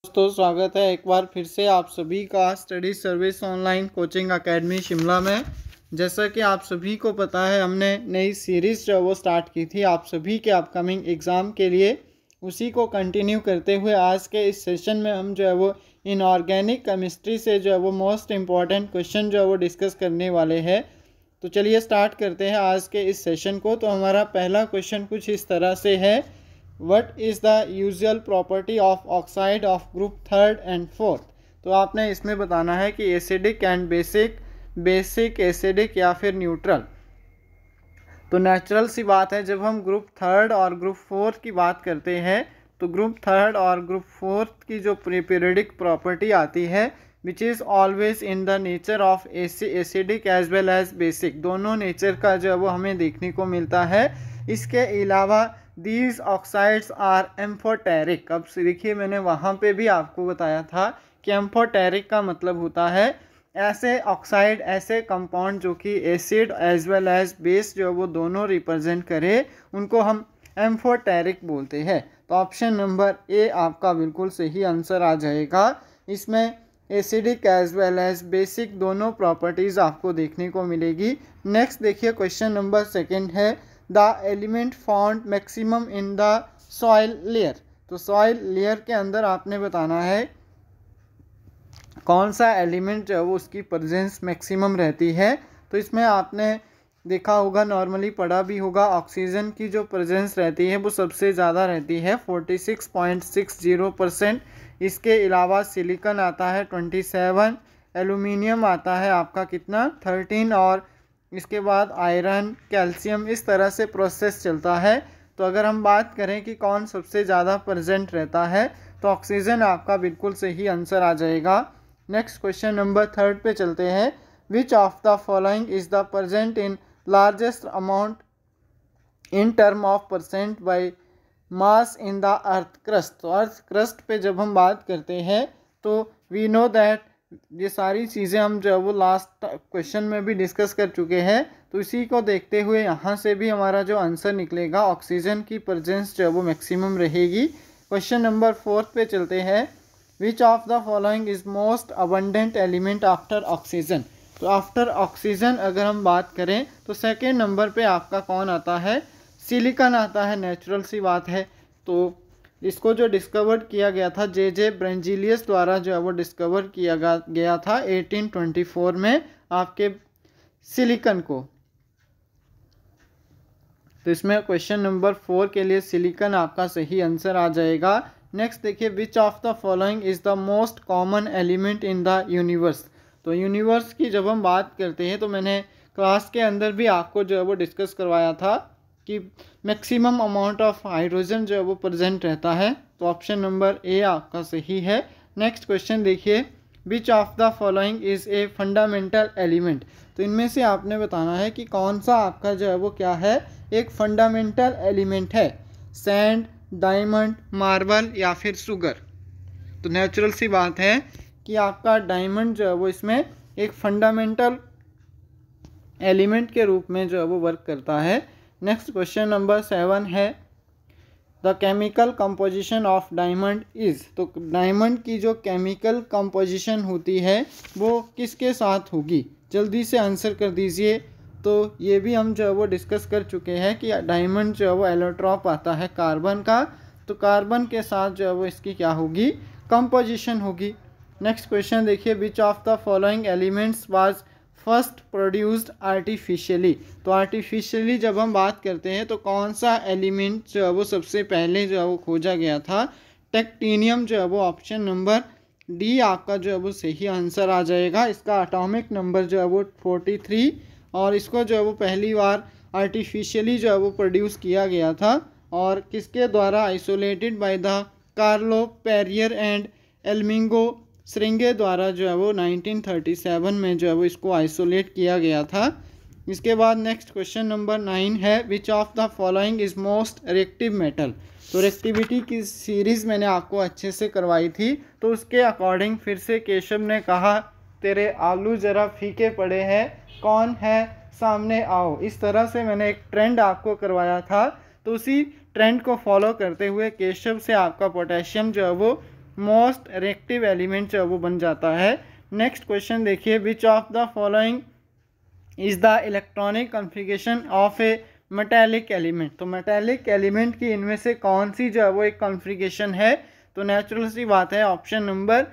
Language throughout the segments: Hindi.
दोस्तों स्वागत है एक बार फिर से आप सभी का study service online coaching academy Shimla में। जैसा कि आप सभी को पता है, हमने नई सीरीज़ जो है वो स्टार्ट की थी आप सभी के अपकमिंग एग्ज़ाम के लिए। उसी को कंटिन्यू करते हुए आज के इस सेशन में हम जो है वो इनऑर्गेनिक केमिस्ट्री से जो है वो मोस्ट इम्पॉर्टेंट क्वेश्चन जो है वो डिस्कस करने वाले हैं। तो चलिए स्टार्ट करते हैं आज के इस सेशन को। तो हमारा पहला क्वेश्चन कुछ इस तरह से है, What is the usual property of oxide of group third and fourth. तो आपने इसमें बताना है कि एसिडिक एंड बेसिक एसिडिक या फिर न्यूट्रल। तो नेचुरल सी बात है, जब हम ग्रुप थर्ड और ग्रुप फोर्थ की बात करते हैं तो ग्रुप थर्ड और ग्रुप फोर्थ की जो पीरियडिक प्रॉपर्टी आती है which is always in the nature of acidic as well as basic, दोनों नेचर का जो है वो हमें देखने को मिलता है। इसके अलावा दीज ऑक्साइड्स आर एम्फोटेरिक। अब देखिए, मैंने वहाँ पे भी आपको बताया था कि एम्फोटेरिक का मतलब होता है ऐसे ऑक्साइड, ऐसे कंपाउंड जो कि acid as well as base जो है वो दोनों रिप्रेजेंट करे, उनको हम एम्फोटेरिक बोलते हैं। तो ऑप्शन नंबर ए आपका बिल्कुल सही आंसर आ जाएगा। इसमें acidic as well as basic दोनों प्रॉपर्टीज़ आपको देखने को मिलेगी। नेक्स्ट देखिए, क्वेश्चन नंबर सेकेंड है, the element found maximum in the soil layer. तो सॉइल लेयर के अंदर आपने बताना है कौन सा एलिमेंट जो है वो उसकी प्रेजेंस मैक्सिमम रहती है। तो इसमें आपने देखा होगा, नॉर्मली पढ़ा भी होगा, ऑक्सीजन की जो प्रेजेंस रहती है वो सबसे ज़्यादा रहती है 46.60%। इसके अलावा सिलिकॉन आता है 27, एल्यूमिनियम आता है आपका कितना 13, और इसके बाद आयरन, कैल्शियम, इस तरह से प्रोसेस चलता है। तो अगर हम बात करें कि कौन सबसे ज़्यादा प्रेजेंट रहता है तो ऑक्सीजन आपका बिल्कुल सही आंसर आ जाएगा। नेक्स्ट क्वेश्चन नंबर थर्ड पे चलते हैं, which of the following is the present in largest amount in term of percent by mass in the earth crust. तो अर्थ क्रस्ट पे जब हम बात करते हैं तो वी नो दैट ये सारी चीज़ें हम जो है वो लास्ट क्वेश्चन में भी डिस्कस कर चुके हैं। तो इसी को देखते हुए यहाँ से भी हमारा जो आंसर निकलेगा, ऑक्सीजन की प्रेजेंस जो है वो मैक्सिमम रहेगी। क्वेश्चन नंबर फोर्थ पे चलते हैं, which of the following is most abundant element after oxygen. तो आफ्टर ऑक्सीजन अगर हम बात करें तो सेकेंड नंबर पे आपका कौन आता है, सिलिकॉन आता है। नेचुरल सी बात है। तो इसको जो डिस्कवर किया गया था जे ब्रेंजिलियस द्वारा जो है वो डिस्कवर किया गया था 1824 में आपके सिलिकॉन को। तो इसमें क्वेश्चन नंबर 4 के लिए सिलिकॉन आपका सही आंसर आ जाएगा। नेक्स्ट देखिए, which of the following is the most common element in the universe. तो यूनिवर्स की जब हम बात करते हैं तो मैंने क्लास के अंदर भी आपको जो है वो डिस्कस करवाया था कि मैक्सिमम अमाउंट ऑफ हाइड्रोजन जो है वो प्रेजेंट रहता है। तो ऑप्शन नंबर ए आपका सही है। नेक्स्ट क्वेश्चन देखिए, which of the following is a fundamental element. तो इनमें से आपने बताना है कि कौन सा आपका जो है वो क्या है, एक फंडामेंटल एलिमेंट है। सैंड, डायमंड, मार्बल या फिर शुगर। तो नेचुरल सी बात है कि आपका डायमंड जो है वो इसमें एक फंडामेंटल एलिमेंट के रूप में जो है वो वर्क करता है। नेक्स्ट क्वेश्चन नंबर 7 है, the chemical composition of diamond is. तो डायमंड की जो केमिकल कंपोजिशन होती है वो किसके साथ होगी, जल्दी से आंसर कर दीजिए। तो ये भी हम जो है वो डिस्कस कर चुके हैं कि डायमंड जो है वो एलोट्रॉप आता है कार्बन का, तो कार्बन के साथ जो है वो इसकी क्या होगी, कंपोजिशन होगी। नेक्स्ट क्वेश्चन देखिए, which of the following elements was first produced artificially. तो आर्टिफिशियली जब हम बात करते हैं तो कौन सा एलिमेंट जो है वो सबसे पहले जो है वो खोजा गया था, टेक्टिनियम जो है वो ऑप्शन नंबर डी आपका जो है वो सही आंसर आ जाएगा। इसका एटॉमिक नंबर जो है वो 43, और इसको जो है वो पहली बार आर्टिफिशियली जो है वो प्रोड्यूस किया गया था, और किसके द्वारा, isolated by the Carlo Perrier and एल्मिंगो श्रिंगे द्वारा जो है वो 1937 में जो है वो इसको आइसोलेट किया गया था। इसके बाद नेक्स्ट क्वेश्चन नंबर 9 है, which of the following is most reactive metal. तो रिएक्टिविटी की सीरीज़ मैंने आपको अच्छे से करवाई थी, तो उसके अकॉर्डिंग फिर से केशव ने कहा, तेरे आलू ज़रा फीके पड़े हैं, कौन है सामने आओ। इस तरह से मैंने एक ट्रेंड आपको करवाया था। तो उसी ट्रेंड को फॉलो करते हुए केशव से आपका पोटेशियम जो है वो मोस्ट रिएक्टिव एलिमेंट जो है वो बन जाता है। नेक्स्ट क्वेश्चन देखिए, which of the following is the electronic configuration of A metallic element. तो मेटेलिक एलिमेंट की इनमें से कौन सी जो है वो एक कॉन्फ़िगरेशन है, तो नेचुरल सी बात है ऑप्शन नंबर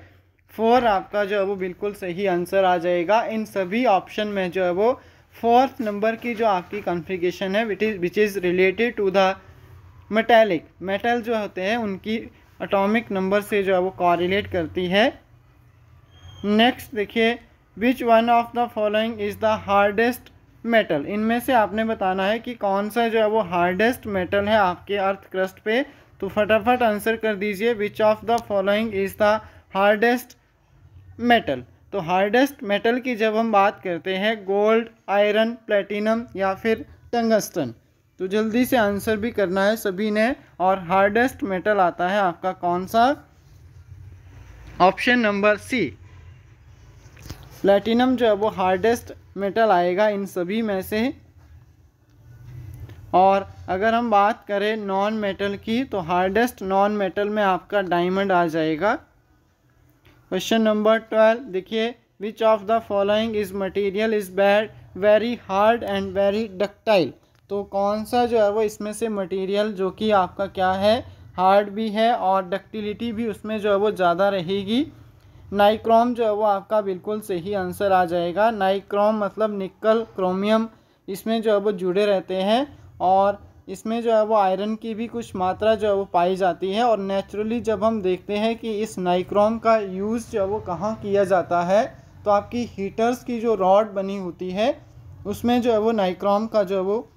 4 आपका जो है वो बिल्कुल सही आंसर आ जाएगा। इन सभी ऑप्शन में जो है वो 4th नंबर की जो आपकी कॉन्फ़िगरेशन है which is related to the metallic, metal जो होते हैं उनकी एटॉमिक नंबर से जो है वो कॉरिलेट करती है। नेक्स्ट देखिए, which one of the following is the hardest metal. इनमें से आपने बताना है कि कौन सा जो है वो हार्डेस्ट मेटल है आपके अर्थ क्रस्ट पे। तो फटाफट आंसर कर दीजिए, which of the following is the hardest metal. तो हार्डेस्ट मेटल की जब हम बात करते हैं गोल्ड, आयरन, प्लेटिनम या फिर टंगस्टन, तो जल्दी से आंसर भी करना है सभी ने। और हार्डेस्ट मेटल आता है आपका कौन सा, ऑप्शन नंबर सी, प्लेटिनम जो है वो हार्डेस्ट मेटल आएगा इन सभी में से। और अगर हम बात करें नॉन मेटल की, तो हार्डेस्ट नॉन मेटल में आपका डायमंड आ जाएगा। क्वेश्चन नंबर 12 देखिए, which of the following is material is very hard and very ductile. तो कौन सा जो है वो इसमें से मटेरियल जो कि आपका क्या है, हार्ड भी है और डक्टिलिटी भी उसमें जो है वो ज़्यादा रहेगी। नाइक्रोम जो है वो आपका बिल्कुल सही आंसर आ जाएगा। नाइक्रोम मतलब निकल, क्रोमियम इसमें जो है वो जुड़े रहते हैं और इसमें जो है वो आयरन की भी कुछ मात्रा जो है वो पाई जाती है। और नेचुरली जब हम देखते हैं कि इस नाइक्रोम का यूज़ जो है वो कहाँ किया जाता है, तो आपकी हीटर्स की जो रॉड बनी होती है उसमें जो है वो नाइक्रोम का जो है वो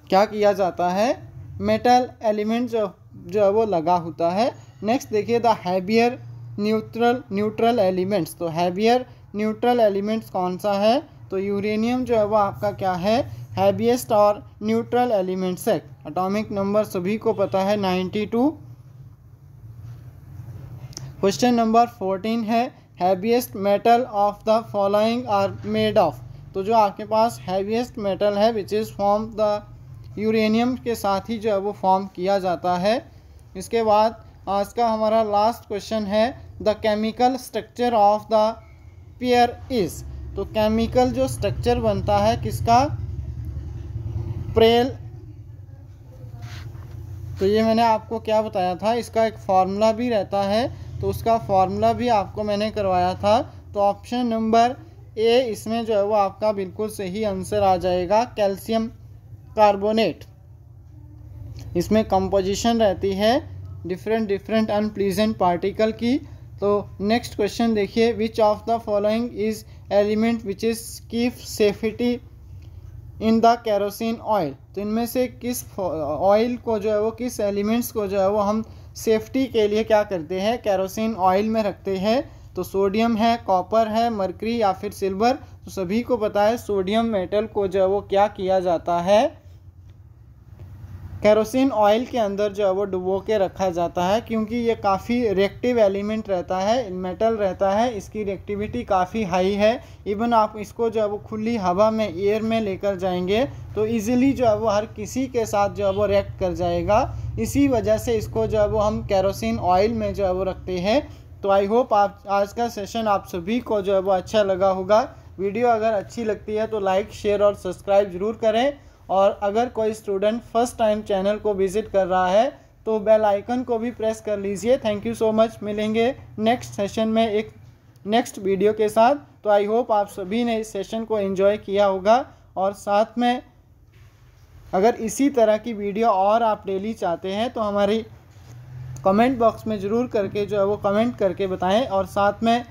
क्या किया जाता है, मेटल एलिमेंट जो है वो लगा होता है। नेक्स्ट देखिए, द हैवियर न्यूट्रल एलिमेंट्स। तो हैवियर न्यूट्रल एलिमेंट्स कौन सा है, तो यूरेनियम जो है वो आपका क्या है, हैवीएस्ट और न्यूट्रल एलिमेंट्स है। एटॉमिक नंबर सभी को पता है 92। क्वेश्चन नंबर 14 है, heaviest metal of the following are made of. तो जो आपके पास हैवीएस्ट मेटल है which is form the uranium के साथ ही जो है वो फॉर्म किया जाता है। इसके बाद आज का हमारा लास्ट क्वेश्चन है, the chemical structure of the pair is. तो केमिकल जो स्ट्रक्चर बनता है किसका, प्रेल। तो ये मैंने आपको क्या बताया था, इसका एक फार्मूला भी रहता है, तो उसका फार्मूला भी आपको मैंने करवाया था। तो ऑप्शन नंबर ए इसमें जो है वो आपका बिल्कुल सही आंसर आ जाएगा, कैल्शियम कार्बोनेट। इसमें कंपोजिशन रहती है डिफरेंट अनप्लीजेंट पार्टिकल की। तो नेक्स्ट क्वेश्चन देखिए, which of the following is element which is keep safety in the kerosene oil. तो इनमें से किस ऑयल को जो है वो, किस एलिमेंट्स को जो है वो हम सेफ्टी के लिए क्या करते हैं, केरोसिन ऑयल में रखते हैं। तो सोडियम है, कॉपर है, मरकरी या फिर सिल्वर। तो सभी को पता है सोडियम मेटल को जो है वो क्या किया जाता है, केरोसिन ऑयल के अंदर जो है वो डुबो के रखा जाता है, क्योंकि ये काफ़ी रिएक्टिव एलिमेंट रहता है, मेटल रहता है, इसकी रिएक्टिविटी काफ़ी हाई है। इवन आप इसको जो है वो खुली हवा में, एयर में लेकर जाएंगे तो इजीली जो है वो हर किसी के साथ जो है वो रिएक्ट कर जाएगा। इसी वजह से इसको जो है वो हम केरोसिन ऑयल में जो है वो रखते हैं। तो आई होप आप आज का सेशन आप सभी को जो है वो अच्छा लगा होगा। वीडियो अगर अच्छी लगती है तो लाइक, शेयर और सब्सक्राइब ज़रूर करें। और अगर कोई स्टूडेंट फर्स्ट टाइम चैनल को विज़िट कर रहा है तो बेल आइकन को भी प्रेस कर लीजिए। Thank you so much. मिलेंगे नेक्स्ट सेशन में एक नेक्स्ट वीडियो के साथ। तो आई होप आप सभी ने इस सेशन को एंजॉय किया होगा। और साथ में अगर इसी तरह की वीडियो और आप डेली चाहते हैं तो हमारी कमेंट बॉक्स में ज़रूर करके जो है वो कमेंट करके बताएं। और साथ में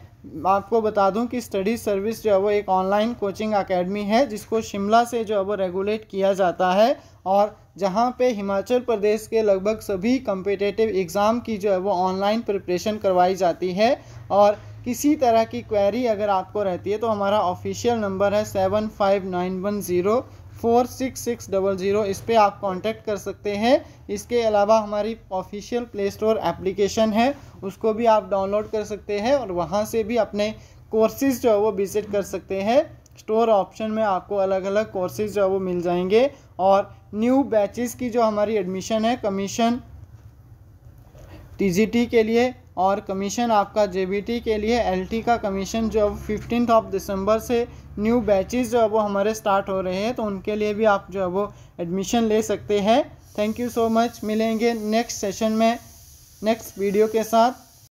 आपको बता दूं कि स्टडी सर्विस जो है वो एक ऑनलाइन कोचिंग एकेडमी है जिसको शिमला से जो है वो रेगुलेट किया जाता है, और जहां पे हिमाचल प्रदेश के लगभग सभी कम्पिटिटिव एग्ज़ाम की जो है वो ऑनलाइन प्रिपरेशन करवाई जाती है। और किसी तरह की क्वेरी अगर आपको रहती है तो हमारा ऑफिशियल नंबर है 7591046600। इस पर आप कांटेक्ट कर सकते हैं। इसके अलावा हमारी ऑफिशियल प्ले स्टोर एप्लीकेशन है, उसको भी आप डाउनलोड कर सकते हैं और वहाँ से भी अपने कोर्सेज़ जो है वो विज़िट कर सकते हैं। स्टोर ऑप्शन में आपको अलग अलग कोर्सेज़ जो है वो मिल जाएंगे। और न्यू बैचेस की जो हमारी एडमिशन है, कमीशन TGT के लिए, और कमीशन आपका JBT के लिए LT का कमीशन जो अब 15 दिसंबर से न्यू बैचेस जो है वो हमारे स्टार्ट हो रहे हैं, तो उनके लिए भी आप जो है वो एडमिशन ले सकते हैं। Thank you so much. मिलेंगे नेक्स्ट सेशन में नेक्स्ट वीडियो के साथ।